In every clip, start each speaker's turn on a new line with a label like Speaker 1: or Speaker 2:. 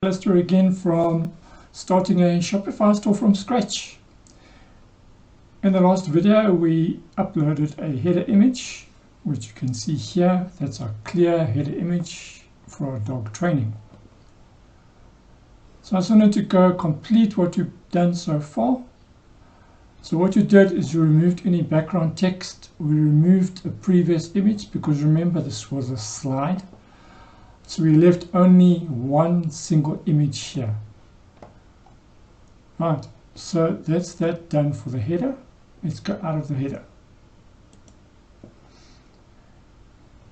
Speaker 1: Let's do again from starting a Shopify store from scratch. In the last video we uploaded a header image, which you can see here. That's our clear header image for our dog training. So I just wanted to go complete what we've done so far. So what you did is you removed any background text. We removed a previous image because remember this was a slide. So we left only one single image here. Right, so that's that done for the header. Let's go out of the header.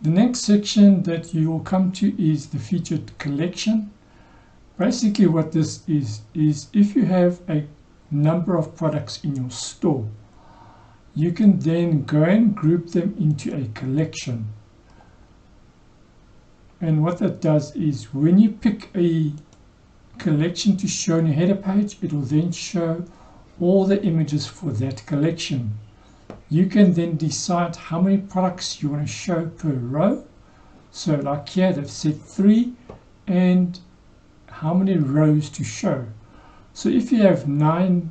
Speaker 1: The next section that you will come to is the featured collection. Basically what this is if you have a number of products in your store, you can then go and group them into a collection. And what that does is when you pick a collection to show on your header page, it will then show all the images for that collection. You can then decide how many products you want to show per row. So like here they've said 3 and how many rows to show. So if you have 9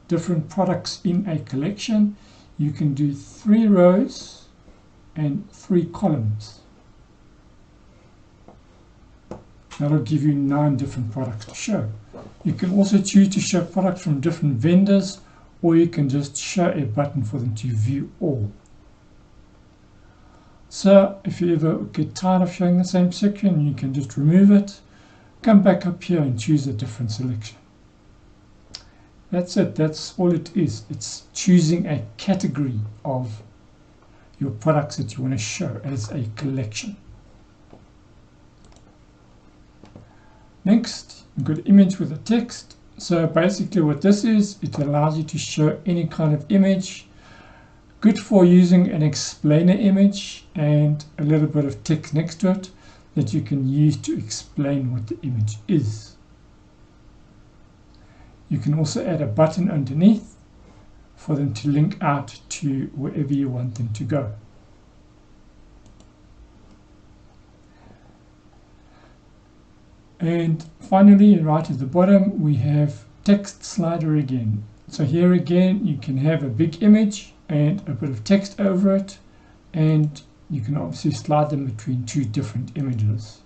Speaker 1: different products in a collection, you can do 3 rows and 3 columns. That'll give you 9 different products to show. You can also choose to show products from different vendors, or you can just show a button for them to view all. So if you ever get tired of showing the same section, you can just remove it, come back up here and choose a different selection. That's it, that's all it is. It's choosing a category of your products that you want to show as a collection. Next, you've got image with a text. So basically what this is, it allows you to show any kind of image. Good for using an explainer image and a little bit of text next to it that you can use to explain what the image is. You can also add a button underneath for them to link out to wherever you want them to go. And finally, right at the bottom, we have text slider again. So here again, you can have a big image and a bit of text over it, and you can obviously slide them between 2 different images.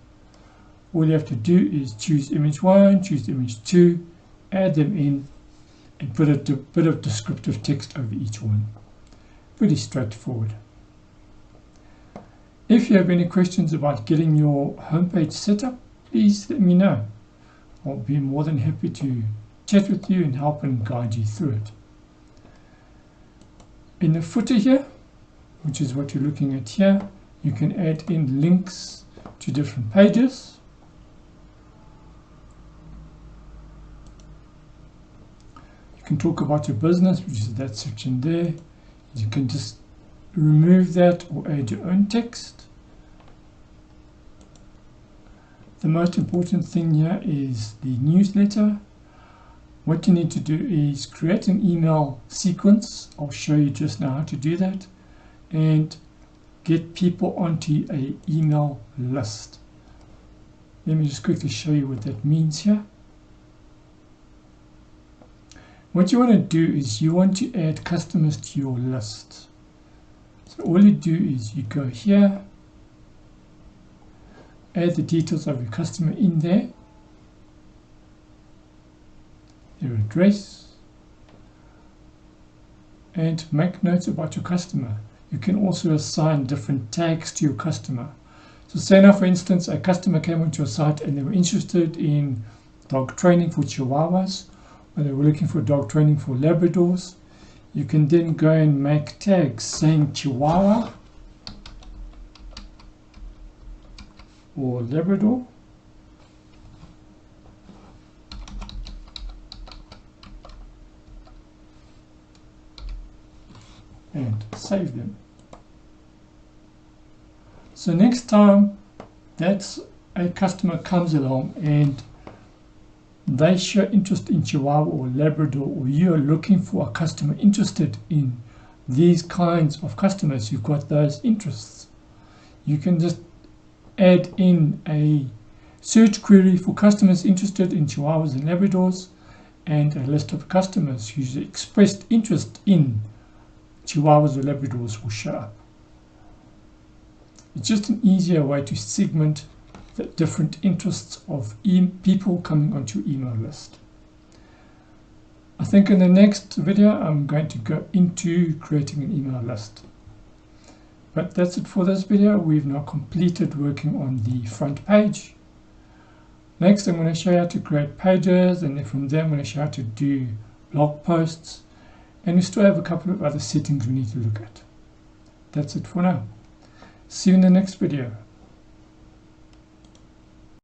Speaker 1: All you have to do is choose image 1, choose image 2, add them in, and put a bit of descriptive text over each one. Pretty straightforward. If you have any questions about getting your homepage set up, please let me know. I'll be more than happy to chat with you and help and guide you through it. In the footer here, which is what you're looking at here, you can add in links to different pages. You can talk about your business, which is that section there. You can just remove that or add your own text. The most important thing here is the newsletter. What you need to do is create an email sequence. I'll show you just now how to do that, and get people onto an email list. Let me just quickly show you what that means here. What you want to do is you want to add customers to your list. So all you do is you go here, add the details of your customer in there, their address, and make notes about your customer. You can also assign different tags to your customer. So say now for instance a customer came onto your site and they were interested in dog training for Chihuahuas, or they were looking for dog training for Labradors. You can then go and make tags saying Chihuahua or Labrador, and save them. So next time that a customer comes along and they show interest in Chihuahua or Labrador, or you are looking for a customer interested in these kinds of customers, you've got those interests, you can just add in a search query for customers interested in Chihuahuas and Labradors, and a list of customers who's expressed interest in Chihuahuas or Labradors will show up. It's just an easier way to segment the different interests of people coming onto your email list. I think in the next video I'm going to go into creating an email list. But that's it for this video. We've now completed working on the front page. Next I'm going to show you how to create pages, and then from there I'm going to show you how to do blog posts, and we still have a couple of other settings we need to look at. That's it for now. See you in the next video.